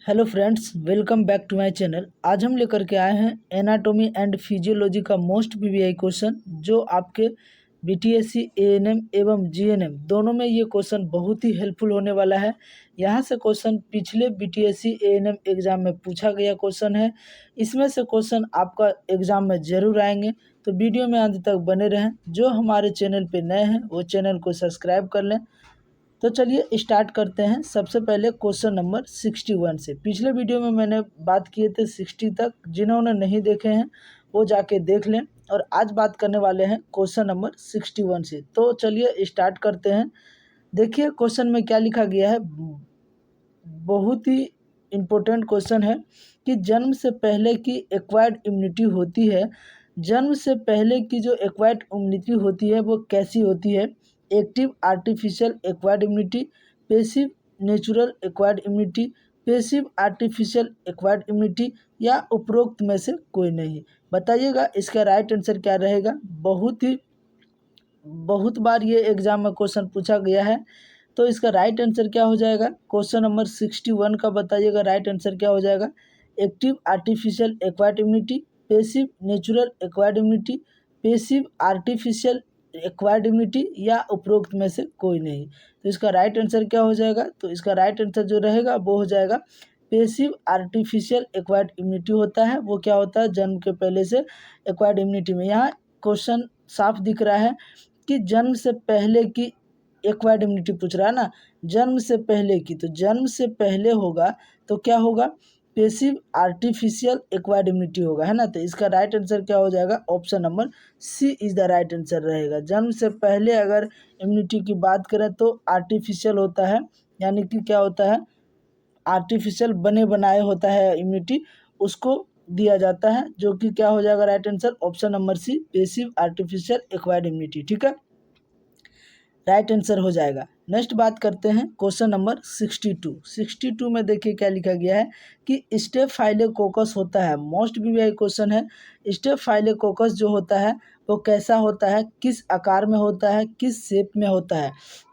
Hello friends, welcome back to my channel. आज हम लेकर के आए हैं एनाटॉमी एंड फिजियोलॉजी का मोस्ट पीवीआई क्वेश्चन, जो आपके बीटीएससी एएनएम एवं जीएनएम दोनों में ये क्वेश्चन बहुत ही हेल्पफुल होने वाला है। यहाँ से क्वेश्चन पिछले बीटीएससी एएनएम एग्जाम में पूछा गया क्वेश्चन है। इसमें से क्वेश्चन आपका एग्जाम में ज़रूर आएंगे, तो वीडियो में अंत तक बने रहें। जो हमारे चैनल पर नए हैं वो चैनल को सब्सक्राइब कर लें। तो चलिए स्टार्ट करते हैं। सबसे पहले क्वेश्चन नंबर 61 से। पिछले वीडियो में मैंने बात किए थे 60 तक, जिन्होंने नहीं देखे हैं वो जाके देख लें। और आज बात करने वाले हैं क्वेश्चन नंबर 61 से। तो चलिए स्टार्ट करते हैं। देखिए क्वेश्चन में क्या लिखा गया है, बहुत ही इम्पोर्टेंट क्वेश्चन है कि जन्म से पहले की एक्वायर्ड इम्यूनिटी होती है। जन्म से पहले की जो एक्वायर्ड इम्यूनिटी होती है वो कैसी होती है? Active artificial acquired immunity, passive natural acquired immunity, passive artificial acquired immunity, या उपरोक्त में से कोई नहीं। बताइएगा इसका राइट आंसर क्या रहेगा। बहुत बार ये एग्जाम में क्वेश्चन पूछा गया है, तो इसका राइट आंसर क्या हो जाएगा? क्वेश्चन नंबर 61 का बताइएगा राइट आंसर क्या हो जाएगा। Active artificial acquired immunity, passive natural acquired immunity, passive artificial acquired immunity, या उपरोक्त में से कोई नहीं। तो इसका राइट आंसर क्या हो जाएगा? तो इसका राइट आंसर जो रहेगा वो हो जाएगा पैसिव आर्टिफिशियल एक्वायर्ड इम्यूनिटी होता है। वो क्या होता है? जन्म के पहले से एक्वायर्ड इम्यूनिटी में। यहाँ क्वेश्चन साफ दिख रहा है कि जन्म से पहले की एक्वायर्ड इम्यूनिटी पूछ रहा है ना, जन्म से पहले की। तो जन्म से पहले होगा तो क्या होगा? पैसिव आर्टिफिशियल एक्वायर्ड इम्यूनिटी होगा, है ना। तो इसका राइट आंसर क्या हो जाएगा? Option number C is the right answer रहेगा। जन्म से पहले अगर इम्यूनिटी की बात करें तो आर्टिफिशियल होता है, यानी कि क्या होता है? आर्टिफिशियल बने बनाए होता है इम्यूनिटी, उसको दिया जाता है, जो कि क्या हो जाएगा right answer? Option number C, passive artificial acquired immunity. ठीक है, राइट आंसर हो जाएगा। नेक्स्ट बात करते हैं क्वेश्चन नंबर 62। 62 में देखिए क्या लिखा गया है कि स्टेफाइलोकोकस होता है। मोस्ट बीवीआई क्वेश्चन है। स्टेफाइलोकोकस जो होता है वो कैसा होता है, किस आकार में होता है, किस शेप में होता है?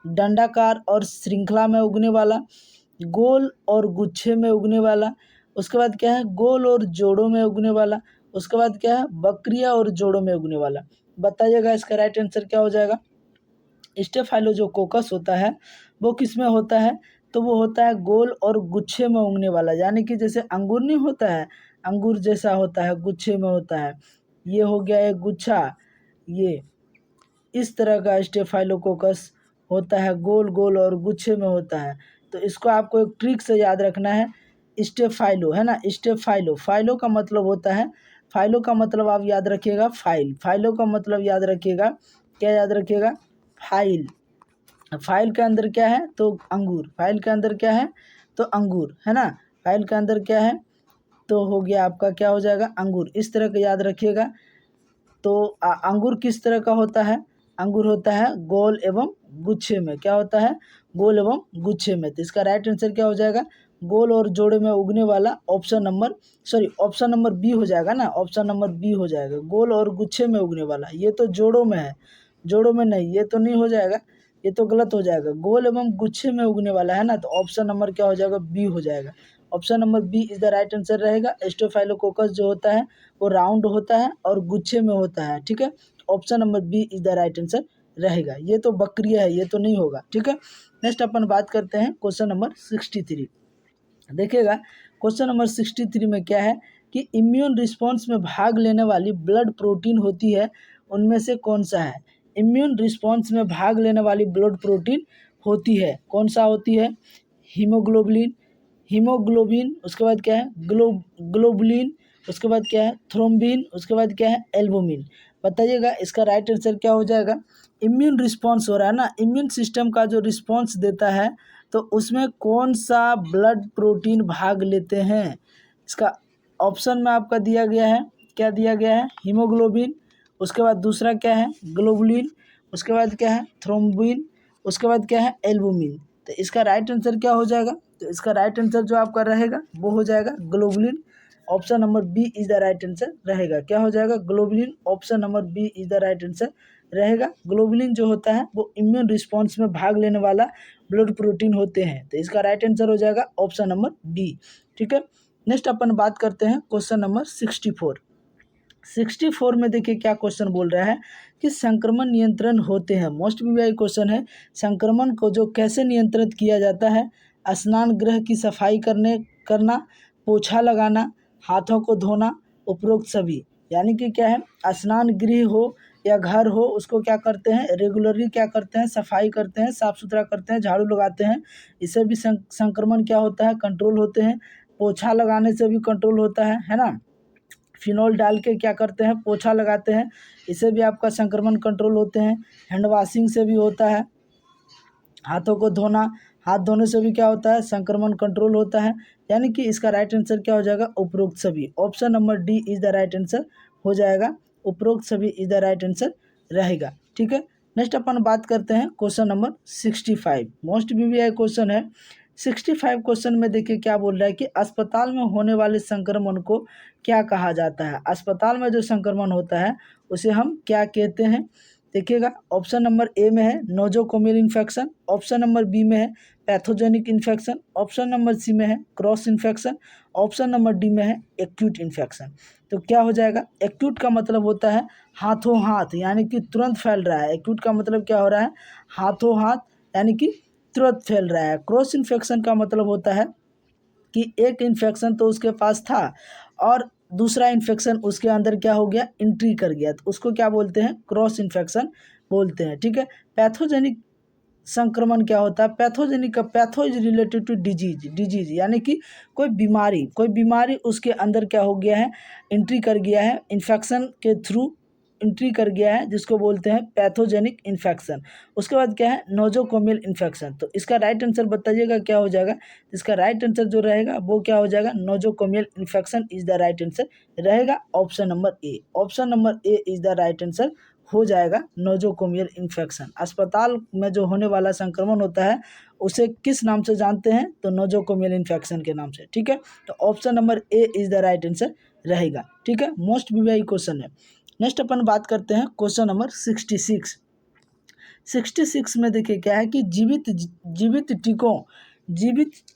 डंडाकार और श्रृंखला में उगने वाला, गोल और गुच्छे में उगने वाला, उसके बाद क्या है? गोल और जोड़ों में उगने वाला, उसके बाद क्या है? बकरिया और जोड़ों में उगने वाला। बताइएगा इसका राइट आंसर क्या हो जाएगा। स्टेफाइलो जो कोकस होता है वो किस में होता है? तो वो होता है गोल और गुच्छे में उगने वाला, यानी कि जैसे अंगूर नहीं होता है, अंगूर जैसा होता है, गुच्छे में होता है। ये हो गया एक गुच्छा, ये इस तरह का स्टेफाइलोकोकस होता है, गोल गोल और गुच्छे में होता है। तो इसको आपको एक ट्रिक से याद रखना है। स्टेफाइलो है ना, स्टेफाइलो, फाइलो का मतलब होता है, फाइलो का मतलब आप याद रखिएगा फाइल, फाइलो का मतलब याद रखिएगा, क्या याद रखिएगा? फाइल। फाइल के अंदर क्या है? तो अंगूर। फाइल के अंदर क्या है? तो अंगूर, है ना। फाइल के अंदर क्या है? तो हो गया आपका क्या हो जाएगा? अंगूर। इस तरह का याद रखिएगा। तो अंगूर किस तरह का होता है? अंगूर होता है गोल एवं गुच्छे में। क्या होता है? गोल एवं गुच्छे में। तो इसका राइट आंसर क्या हो जाएगा? गोल और जोड़े में उगने वाला, ऑप्शन नंबर बी हो जाएगा ना, ऑप्शन नंबर बी हो जाएगा, गोल और गुच्छे में उगने वाला। ये तो जोड़ों में है, जोड़ों में नहीं, ये तो नहीं हो जाएगा, ये तो गलत हो जाएगा। गोल एवं गुच्छे में उगने वाला है ना, तो ऑप्शन नंबर क्या हो जाएगा? बी हो जाएगा। Option number B is the right answer रहेगा। स्टेफाइलोकोकस जो होता है वो राउंड होता है और गुच्छे में होता है। ठीक है, option number B is the right answer रहेगा। ये तो बकरिया है, ये तो नहीं होगा। ठीक है, नेक्स्ट अपन बात करते हैं क्वेश्चन नंबर 63। देखिएगा क्वेश्चन नंबर 63 में क्या है कि इम्यून रिस्पॉन्स में भाग लेने वाली ब्लड प्रोटीन होती है, उनमें से कौन सा है? इम्यून रिस्पॉन्स में भाग लेने वाली ब्लड प्रोटीन होती है, कौन सा होती है? हीमोग्लोबिन, हीमोग्लोबिन, उसके बाद क्या है? ग्लोबुलिन, उसके बाद क्या है? थ्रोम्बिन, उसके बाद क्या है? एल्बुमिन। बताइएगा इसका राइट आंसर क्या हो जाएगा। इम्यून रिस्पॉन्स हो रहा है ना, इम्यून सिस्टम का जो रिस्पॉन्स देता है, तो उसमें कौन सा ब्लड प्रोटीन भाग लेते हैं? इसका ऑप्शन में आपका दिया गया है, क्या दिया गया है? हीमोग्लोबिन, उसके बाद दूसरा क्या है? ग्लोबुलिन, उसके बाद क्या है? थ्रोम्बिन, उसके बाद क्या है? एल्बुमिन। तो इसका राइट आंसर क्या हो जाएगा? तो इसका राइट आंसर जो आपका रहेगा वो हो जाएगा globulin. Option number B is the right answer रहेगा। क्या हो जाएगा? Globulin. Option number B is the right answer रहेगा। ग्लोबुलिन जो होता है वो इम्यून रिस्पॉन्स में भाग लेने वाला ब्लड प्रोटीन होते हैं। तो इसका राइट आंसर हो जाएगा ऑप्शन नंबर बी। ठीक है, नेक्स्ट अपन बात करते हैं क्वेश्चन नंबर 64। 64 में देखिए क्या क्वेश्चन बोल रहा है कि संक्रमण नियंत्रण होते हैं। मोस्ट वीआई क्वेश्चन है, संक्रमण को जो कैसे नियंत्रित किया जाता है। स्नान गृह की सफाई करना, पोछा लगाना, हाथों को धोना, उपरोक्त सभी। यानी कि क्या है, स्नान गृह हो या घर हो, उसको क्या करते हैं, रेगुलरली क्या करते हैं, सफाई करते हैं, साफ सुथरा करते हैं, झाड़ू लगाते हैं। इससे भी संक्रमण क्या होता है, कंट्रोल होते हैं। पोछा लगाने से भी कंट्रोल होता है ना। फिनॉल डाल के क्या करते हैं, पोछा लगाते हैं, इससे भी आपका संक्रमण कंट्रोल होते हैं। हैंड वॉशिंग से भी होता है। हाथों को धोना, हाथ धोने से भी क्या होता है, संक्रमण कंट्रोल होता है। यानी कि इसका राइट आंसर क्या हो जाएगा, उपरोक्त सभी। Option number D is the right answer हो जाएगा। उपरोक्त सभी इज द राइट आंसर रहेगा। ठीक है, नेक्स्ट अपन बात करते हैं question number 65। Most VVI question है। 65 क्वेश्चन में देखिए क्या बोल रहा है कि अस्पताल में होने वाले संक्रमण को क्या कहा जाता है। अस्पताल में जो संक्रमण होता है उसे हम क्या कहते हैं। देखिएगा, ऑप्शन नंबर ए में है nosocomial infection, option number B में है pathogenic infection, option number C में है cross infection, option number D में है एक्यूट इन्फेक्शन। तो क्या हो जाएगा, एक्यूट का मतलब होता है हाथों हाथ, यानी कि तुरंत फैल रहा है। एक्यूट का मतलब क्या हो रहा है, हाथों हाथ, यानी कि तुरंत फैल रहा है। क्रॉस इन्फेक्शन का मतलब होता है कि एक इन्फेक्शन तो उसके पास था और दूसरा इन्फेक्शन उसके अंदर क्या हो गया, एंट्री कर गया, तो उसको क्या बोलते हैं, क्रॉस इन्फेक्शन बोलते हैं। ठीक है, पैथोजेनिक संक्रमण क्या होता है, पैथोजेनिक का patho is related to disease, यानी कि कोई बीमारी उसके अंदर क्या हो गया है, एंट्री कर गया है, इन्फेक्शन के थ्रू एंट्री कर गया है, जिसको बोलते हैं पैथोजेनिक इन्फेक्शन। उसके बाद क्या है, नोजोकोमियल इन्फेक्शन। तो इसका राइट आंसर बताइएगा क्या हो जाएगा। इसका राइट आंसर जो रहेगा वो क्या हो जाएगा, nosocomial infection is the right answer रहेगा। Option number A, option number A is the right answer हो जाएगा, नोजोकोमियल इन्फेक्शन। अस्पताल में जो होने वाला संक्रमण होता है उसे किस नाम से जानते हैं, तो नोजोकोमियल इन्फेक्शन के नाम से। ठीक है, तो option number A is the right answer रहेगा। ठीक है, मोस्ट वीआई क्वेश्चन है। नेक्स्ट अपन बात करते हैं क्वेश्चन नंबर 66। 66 में देखिए क्या है कि जीवित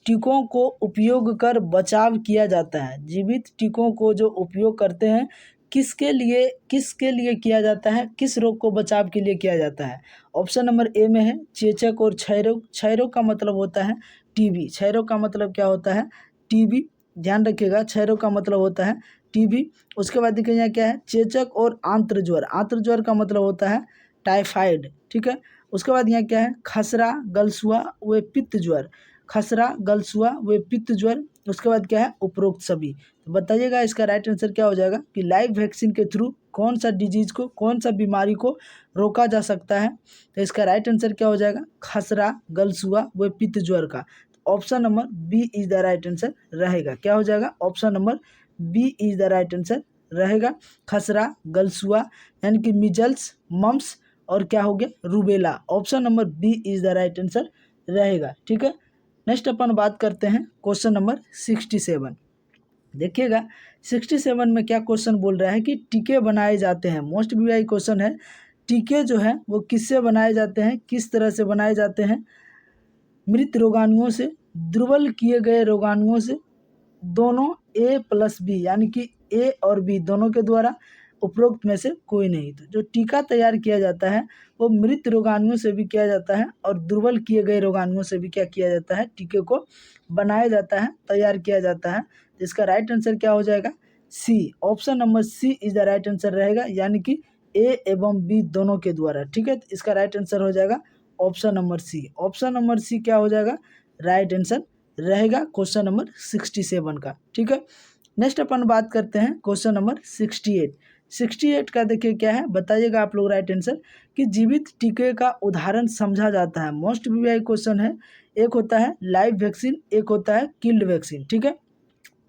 टीकों को उपयोग कर बचाव किया जाता है। जीवित टीकों को जो उपयोग करते हैं किसके लिए किया जाता है, किस रोग को बचाव के लिए किया जाता है। ऑप्शन नंबर ए में है चेचक और क्षय रोग। क्षय रोग का मतलब होता है टीबी। क्षय रोग का मतलब क्या होता है, टीबी। ध्यान रखिएगा, क्षय रोग का मतलब होता है टीबी। उसके बाद देखिए यहाँ क्या है, चेचक और आंत्र ज्वर। आंत्र ज्वर का मतलब होता है टाइफाइड। ठीक है, उसके बाद यहाँ क्या है, खसरा, गलसुआ व पित्त ज्वर। खसरा, गलसुआ व पित्त ज्वर। उसके बाद क्या है, उपरोक्त सभी। तो बताइएगा इसका राइट आंसर क्या हो जाएगा कि लाइव वैक्सीन के थ्रू कौन सा डिजीज को, कौन सा बीमारी को रोका जा सकता है। तो इसका राइट आंसर क्या हो जाएगा, खसरा, गलसुआ व पित्त ज्वर का। Option number B is the right answer रहेगा। क्या हो जाएगा, option number B is the right answer रहेगा। खसरा, गलसुआ यानी कि मिजल्स, मम्स और क्या हो गया, rubella. Option number B is the right answer रहेगा। ठीक है, नेक्स्ट अपन बात करते हैं क्वेश्चन नंबर 67। देखिएगा 67 में क्या क्वेश्चन बोल रहा है कि टीके बनाए जाते हैं। मोस्ट वीआई क्वेश्चन है, टीके जो है वो किससे बनाए जाते हैं, किस तरह से बनाए जाते हैं। मृत रोगाणुओं से, दुर्बल किए गए रोगाणुओं से, दोनों ए प्लस बी, यानी कि ए और बी दोनों के द्वारा, उपरोक्त में से कोई नहीं। तो जो टीका तैयार किया जाता है वो मृत रोगाणुओं से भी किया जाता है और दुर्बल किए गए रोगाणुओं से भी क्या किया जाता है, टीके को बनाया जाता है, तैयार किया जाता है। तो इसका राइट आंसर क्या हो जाएगा, C. Option number C is the right answer रहेगा, यानी कि ए एवं बी दोनों के द्वारा। ठीक है, तो इसका राइट आंसर हो जाएगा option number C. Option number C क्या हो जाएगा, राइट आंसर रहेगा क्वेश्चन नंबर 67 का। ठीक है, नेक्स्ट अपन बात करते हैं क्वेश्चन नंबर 68। 68 का देखिए क्या है, बताइएगा आप लोग राइट आंसर कि जीवित टीके का उदाहरण समझा जाता है। मोस्ट वीआई क्वेश्चन है, एक होता है लाइव वैक्सीन, एक होता है किल्ड वैक्सीन। ठीक है,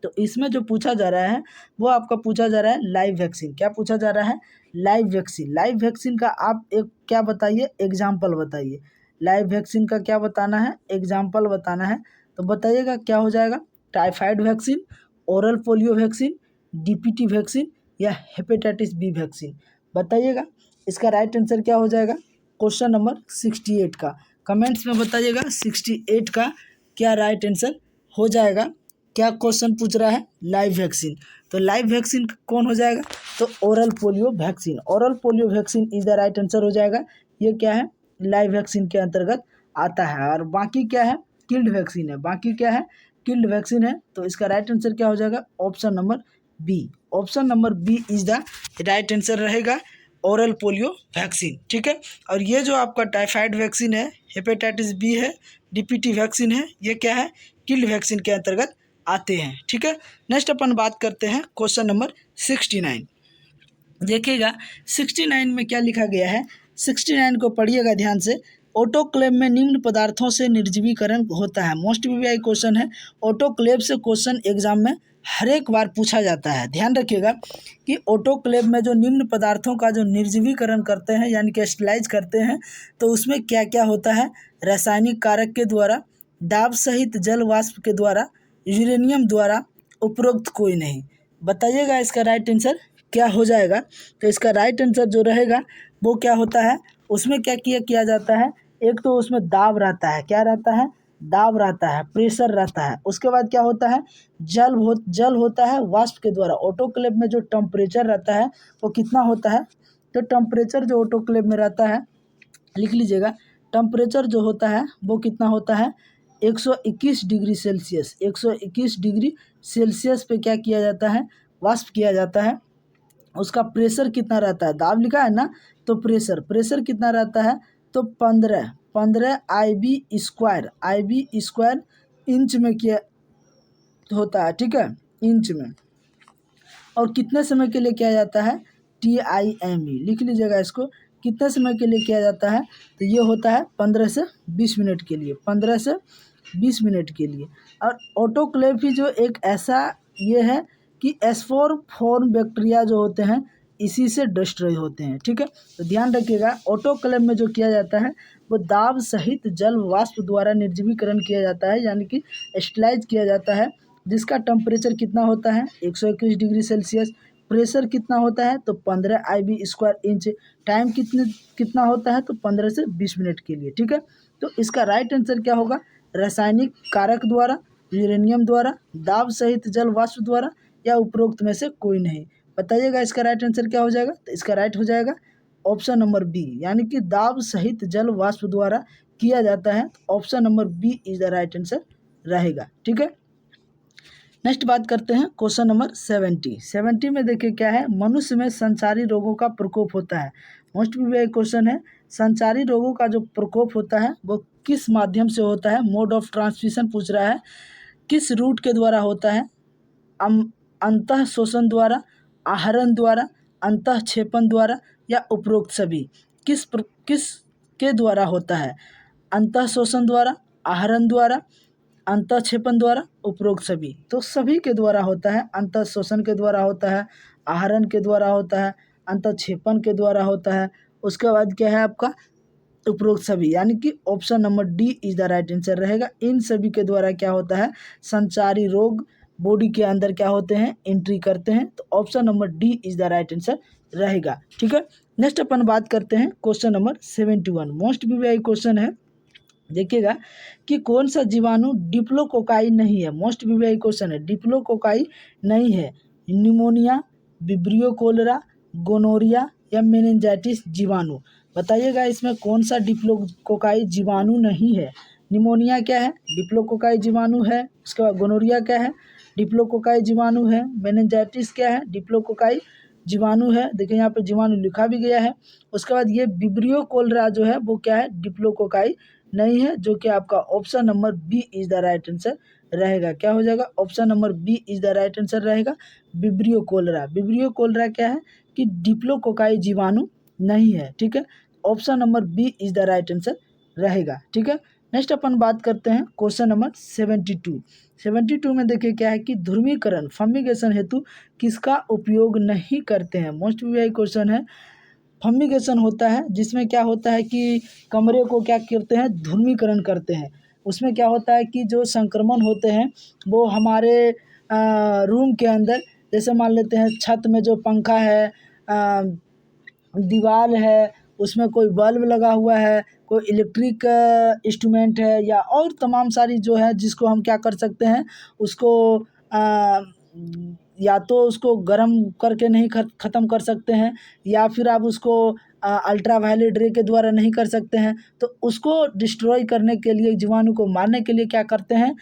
तो इसमें जो पूछा जा रहा है वो आपका पूछा जा रहा है लाइव वैक्सीन। क्या पूछा जा रहा है, लाइव वैक्सीन। लाइव वैक्सीन का आप एक क्या बताइए, एग्जाम्पल बताइए। लाइव वैक्सीन का क्या बताना है, एग्जाम्पल बताना है। तो बताइएगा क्या हो जाएगा, typhoid vaccine, oral polio vaccine, DPT vaccine या हेपेटाइटिस बी वैक्सीन। बताइएगा इसका राइट आंसर क्या हो जाएगा क्वेश्चन नंबर 68 का। कमेंट्स में बताइएगा 68 का क्या राइट आंसर हो जाएगा। क्या क्वेश्चन पूछ रहा है लाइव वैक्सीन, तो लाइव वैक्सीन कौन हो जाएगा, तो oral polio vaccine, oral polio vaccine is the right answer हो जाएगा। ये क्या है लाइव वैक्सीन के अंतर्गत आता है। और बाकी क्या है किल्ड वैक्सीन है, बाकी क्या है किल्ड वैक्सीन है। तो इसका राइट आंसर क्या हो जाएगा option number B, option number B is the right answer रहेगा ओरल पोलियो वैक्सीन। ठीक है, और ये जो आपका टाइफाइड वैक्सीन है, हेपेटाइटिस बी है, डीपीटी वैक्सीन है, ये क्या है किल्ड वैक्सीन के अंतर्गत आते हैं। ठीक है, नेक्स्ट अपन बात करते हैं क्वेश्चन नंबर 69। देखिएगा 69 में क्या लिखा गया है, 69 को पढ़िएगा ध्यान से। ऑटोक्लेव में निम्न पदार्थों से निर्जलीकरण होता है। मोस्ट वीवीआई क्वेश्चन है, ऑटोक्लेव से क्वेश्चन एग्जाम में हर एक बार पूछा जाता है। ध्यान रखिएगा कि ऑटोक्लेव में जो निम्न पदार्थों का जो निर्जलीकरण करते हैं यानी कि स्टरलाइज करते हैं, तो उसमें क्या क्या होता है, रासायनिक कारक के द्वारा, दाब सहित जल वाष्प के द्वारा, यूरेनियम द्वारा, उपरोक्त कोई नहीं। बताइएगा इसका राइट आंसर क्या हो जाएगा। तो इसका राइट आंसर जो रहेगा वो क्या होता है, उसमें क्या किया जाता है, एक तो उसमें दाब रहता है, क्या रहता है दाब रहता है, प्रेशर रहता है। उसके बाद क्या होता है जल होता है वाष्प के द्वारा। ऑटोक्लेव में जो टेम्परेचर रहता है वो कितना होता है, तो टेम्परेचर जो ऑटोक्लेव में रहता है लिख लीजिएगा, टेम्परेचर जो होता है वो कितना होता है 121 डिग्री सेल्सियस, 121 डिग्री सेल्सियस पे क्या किया जाता है वाष्प किया जाता है। उसका प्रेशर कितना रहता है, दाब लिखा है ना, तो प्रेशर कितना रहता है, तो 15 IB² इंच में किया होता है। ठीक है, इंच में। और कितने समय के लिए किया जाता है, TIME लिख लीजिएगा इसको, कितने समय के लिए किया जाता है, तो ये होता है 15 से 20 मिनट के लिए, 15 से 20 मिनट के लिए। और ऑटोक्लेव भी जो एक ऐसा ये है कि एस्पोर फॉर्म बैक्टीरिया जो होते हैं इसी से डिस्ट्रॉय होते हैं। ठीक है, तो ध्यान रखिएगा ऑटोक्लेव में जो किया जाता है वो दाब सहित जल वाष्प द्वारा निर्जलीकरण किया जाता है यानी कि स्टरलाइज किया जाता है, जिसका टेम्परेचर कितना होता है 121 डिग्री सेल्सियस, प्रेशर कितना होता है तो 15 IB² इंच, टाइम कितना होता है तो 15 से 20 मिनट के लिए। ठीक है, तो इसका राइट आंसर क्या होगा, रासायनिक कारक द्वारा, यूरेनियम द्वारा, दाब सहित जल वाष्प द्वारा, या उपरोक्त में से कोई नहीं। बताइएगा इसका राइट आंसर क्या हो जाएगा, तो इसका राइट हो जाएगा ऑप्शन नंबर बी, यानी कि दाब सहित जल वाष्प द्वारा किया जाता है। Option number B is the right answer रहेगा। ठीक है, नेक्स्ट बात करते हैं क्वेश्चन नंबर 70 में देखिए क्या है, मनुष्य में संचारी रोगों का प्रकोप होता है। मोस्ट वीवीआई क्वेश्चन है, संचारी रोगों का जो प्रकोप होता है वो किस माध्यम से होता है, मोड ऑफ ट्रांसमिशन पूछ रहा है, किस रूट के द्वारा होता है, अंतः शोषण द्वारा, आहरण द्वारा, अंतः क्षेपण द्वारा, या उपरोक्त सभी। किस के द्वारा होता है, अंतः शोषण द्वारा, आहरण द्वारा, अंतः क्षेपण द्वारा, उपरोक्त सभी। तो सभी के द्वारा होता है, अंतः शोषण के द्वारा होता है, आहरण के द्वारा होता है, अंतः क्षेपण के द्वारा होता है। उसके बाद क्या है आपका उपरोक्त सभी, यानी कि option number D is the right answer रहेगा। इन सभी के द्वारा क्या होता है, संचारी रोग बॉडी के अंदर क्या होते हैं एंट्री करते हैं। तो option number D is the right answer रहेगा। ठीक है, नेक्स्ट अपन बात करते हैं question number 71, most VVI question है। देखिएगा कि कौन सा जीवाणु डिप्लोकोकाई नहीं है, मोस्ट वीवीआई क्वेश्चन है, डिप्लोकोकाई नहीं है, न्यूमोनिया, विब्रियो कोलेरा, गोनोरिया, या मेनिंजाइटिस जीवाणु। बताइएगा इसमें कौन सा डिप्लोकोकाई जीवाणु नहीं है। निमोनिया क्या है, डिप्लोकोकाई जीवाणु है। उसके बाद गोनोरिया क्या है, डिप्लोकोकाई जीवाणु है। मेनिंजाइटिस क्या है, डिप्लोकोकाई जीवाणु है। देखिए यहाँ पे जीवाणु लिखा भी गया है। उसके बाद ये विब्रियो कोलेरा जो है वो क्या है, डिप्लोकोकाई नहीं है, जो कि आपका option number B is the right answer रहेगा। क्या हो जाएगा, option number B is the right answer रहेगा, विब्रियो कोलेरा। विब्रियो कोलेरा क्या है कि डिप्लोकोकाई जीवाणु नहीं है। ठीक है, option number B is the right answer रहेगा। ठीक है, नेक्स्ट अपन बात करते हैं क्वेश्चन नंबर 72 में देखिए क्या है कि ध्रुवीकरण फम्मिगेशन हेतु किसका उपयोग नहीं करते हैं। मोस्ट वीवीआई क्वेश्चन है, फम्मिगेशन होता है जिसमें क्या होता है कि कमरे को क्या करते हैं ध्रुवीकरण करते हैं। उसमें क्या होता है कि जो संक्रमण होते हैं वो हमारे रूम के अंदर, जैसे मान लेते हैं छत में जो पंखा है, दीवार है, उसमें कोई बल्ब लगा हुआ है, कोई इलेक्ट्रिक इंस्ट्रूमेंट है, या और तमाम सारी जो है जिसको हम क्या कर सकते हैं, उसको या तो उसको गर्म करके नहीं ख़त्म कर सकते हैं, या फिर आप उसको अल्ट्रा वायलेट रे के द्वारा नहीं कर सकते हैं। तो उसको डिस्ट्रॉय करने के लिए, जीवाणु को मारने के लिए क्या करते हैं,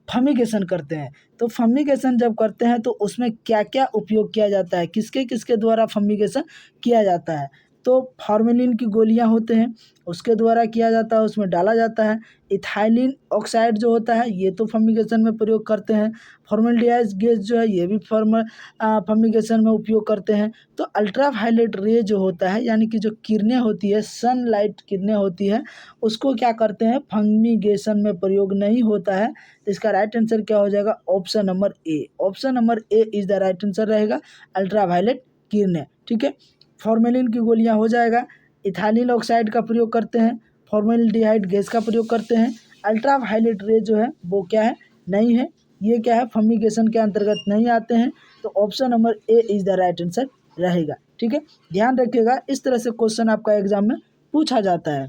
फमिगेशन करते हैं। तो फमिगेशन जब करते हैं तो उसमें क्या क्या उपयोग किया जाता है, किसके किसके द्वारा फमिगेशन किया जाता है। तो फॉर्मेलिन की गोलियां होते हैं, उसके द्वारा किया जाता है, उसमें डाला जाता है। इथाइलिन ऑक्साइड जो होता है ये तो फमिगेशन में प्रयोग करते हैं। फॉर्मल्डिहाइड गैस जो है ये भी फमिगेशन में उपयोग करते हैं। तो अल्ट्रा वायलेट रे जो होता है, यानी कि जो किरणें होती है, सनलाइट किरणें होती है, उसको क्या करते हैं, फमिगेशन में प्रयोग नहीं होता है। तो इसका राइट आंसर क्या हो जाएगा, option number A. Option number A is the right answer रहेगा, अल्ट्रा वायलेट किरणें। ठीक है, फॉर्मेलिन की गोलियां हो जाएगा। इथाइलिन ऑक्साइड का प्रयोग करते हैं, फॉर्मल्डिहाइड गैस का प्रयोग करते हैं। अल्ट्रा वायलेट रे जो है वो क्या है, नहीं है, ये क्या है, फमिगेशन के अंतर्गत नहीं आते हैं। तो option number A is the right answer रहेगा। ठीक है, ध्यान रखिएगा, इस तरह से क्वेश्चन आपका एग्जाम में पूछा जाता है।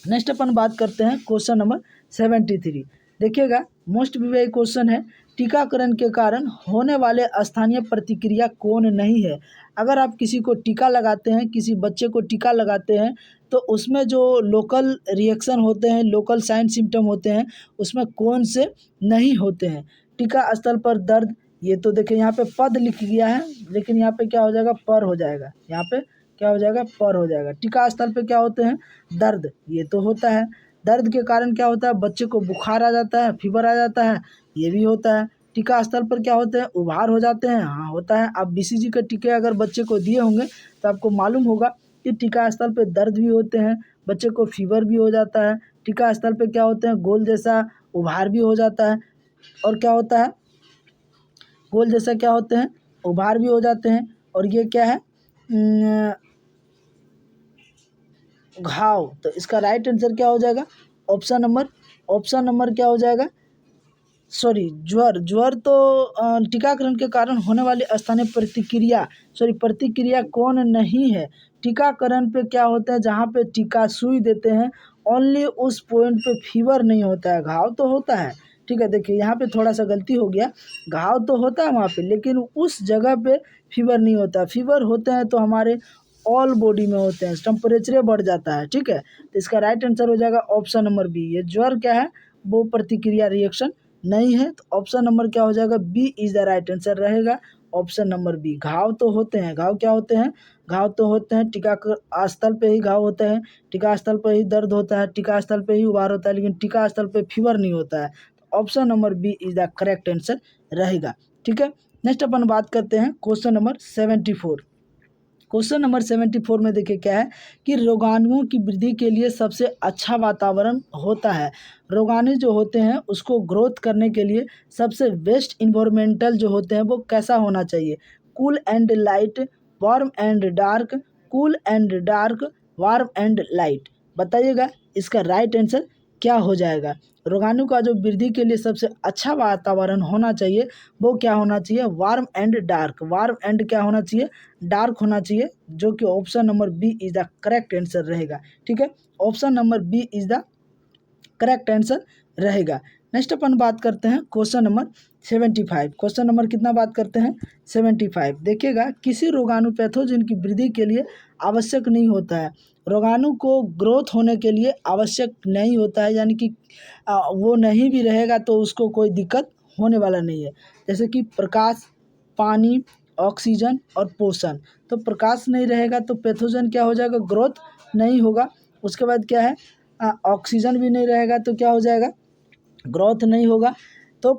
नेक्स्ट अपन बात करते हैं क्वेश्चन नंबर 73। देखिएगा, मोस्ट वीआई क्वेश्चन है, टीकाकरण के कारण होने वाले स्थानीय प्रतिक्रिया कौन नहीं है। अगर आप किसी को टीका लगाते हैं, किसी बच्चे को टीका लगाते हैं, तो उसमें जो लोकल रिएक्शन होते हैं, लोकल साइन सिम्टम होते हैं, उसमें कौन से नहीं होते हैं। टीका स्थल पर दर्द, ये तो देखिए यहाँ पे पद लिख गया है, लेकिन यहाँ पे क्या हो जाएगा, पर हो जाएगा। यहाँ पे क्या हो जाएगा, पर हो जाएगा। टीका स्थल पे क्या होते हैं, दर्द, ये तो होता है। दर्द के कारण क्या होता है, बच्चे को बुखार आ जाता है, फीवर आ जाता है, ये भी होता है। टीका स्थल पर क्या होते हैं, उभार हो जाते हैं, हाँ होता है। आप बीसीजी के टीके अगर बच्चे को दिए होंगे तो आपको मालूम होगा कि टीका स्थल पे दर्द भी होते हैं, बच्चे को फीवर भी हो जाता है। टीका स्थल पे क्या होते हैं, गोल जैसा उभार भी हो जाता है, और क्या होता है, गोल जैसा क्या होते हैं, उभार भी हो जाते हैं। और ये क्या है, घाव। तो इसका राइट आंसर क्या हो जाएगा, ऑप्शन नंबर क्या हो जाएगा, सॉरी, ज्वर तो टीकाकरण के कारण होने वाली स्थानीय प्रतिक्रिया कौन नहीं है। टीकाकरण पे क्या होता है, जहाँ पे टीका सुई देते हैं, ओनली उस पॉइंट पे फीवर नहीं होता है, घाव तो होता है। ठीक है, देखिए यहाँ पे थोड़ा सा गलती हो गया, घाव तो होता है वहाँ पे, लेकिन उस जगह पे फीवर नहीं होता। फीवर होते हैं तो हमारे ऑल बॉडी में होते हैं, टेम्परेचर बढ़ जाता है। ठीक है, तो इसका राइट आंसर हो जाएगा ऑप्शन नंबर बी। ये ज्वर क्या है, वो प्रतिक्रिया रिएक्शन नहीं है। तो ऑप्शन नंबर क्या हो जाएगा, B is the right answer रहेगा, ऑप्शन नंबर बी। घाव तो होते हैं, घाव क्या होते हैं, घाव तो होते हैं, टीका स्थल पे ही घाव होते हैं, टीका स्थल पे ही दर्द होता है, टीका स्थल पे ही उभार होता है, लेकिन टीका स्थल पे फीवर नहीं होता है। तो option number B is the correct answer रहेगा। ठीक है, नेक्स्ट अपन बात करते हैं क्वेश्चन नंबर 74। क्वेश्चन नंबर 74 में देखिए क्या है कि रोगाणुओं की वृद्धि के लिए सबसे अच्छा वातावरण होता है। रोगाणु जो होते हैं उसको ग्रोथ करने के लिए सबसे बेस्ट इन्वायरमेंटल जो होते हैं वो कैसा होना चाहिए, cool and light, warm and dark, cool and dark, warm and light. बताइएगा इसका राइट आंसर क्या हो जाएगा। रोगाणु का जो वृद्धि के लिए सबसे अच्छा वातावरण होना चाहिए वो क्या होना चाहिए, warm and dark. Warm and क्या होना चाहिए, डार्क होना चाहिए, जो कि option number B is the correct answer रहेगा। ठीक है, option number B is the correct answer रहेगा। नेक्स्ट अपन बात करते हैं क्वेश्चन नंबर 75। क्वेश्चन नंबर कितना बात करते हैं, 75। देखिएगा, किसी रोगाणु पैथोजन की वृद्धि के लिए आवश्यक नहीं होता है। रोगाणु को ग्रोथ होने के लिए आवश्यक नहीं होता है, यानी कि वो नहीं भी रहेगा तो उसको कोई दिक्कत होने वाला नहीं है। जैसे कि प्रकाश, पानी, ऑक्सीजन और पोषण। तो प्रकाश नहीं रहेगा तो पैथोजन क्या हो जाएगा, ग्रोथ नहीं होगा। उसके बाद क्या है, ऑक्सीजन भी नहीं रहेगा तो क्या हो जाएगा, ग्रोथ नहीं होगा। तो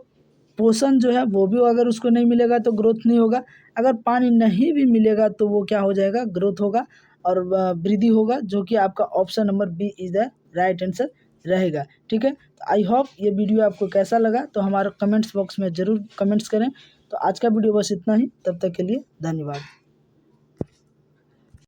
पोषण जो है वो भी अगर उसको नहीं मिलेगा तो ग्रोथ नहीं होगा। अगर पानी नहीं भी मिलेगा तो वो क्या हो जाएगा, ग्रोथ होगा और वृद्धि होगा, जो कि आपका option number B is the right answer रहेगा। ठीक है, तो आई होप ये वीडियो आपको कैसा लगा तो हमारे कमेंट्स बॉक्स में ज़रूर कमेंट्स करें। तो आज का वीडियो बस इतना ही, तब तक के लिए धन्यवाद।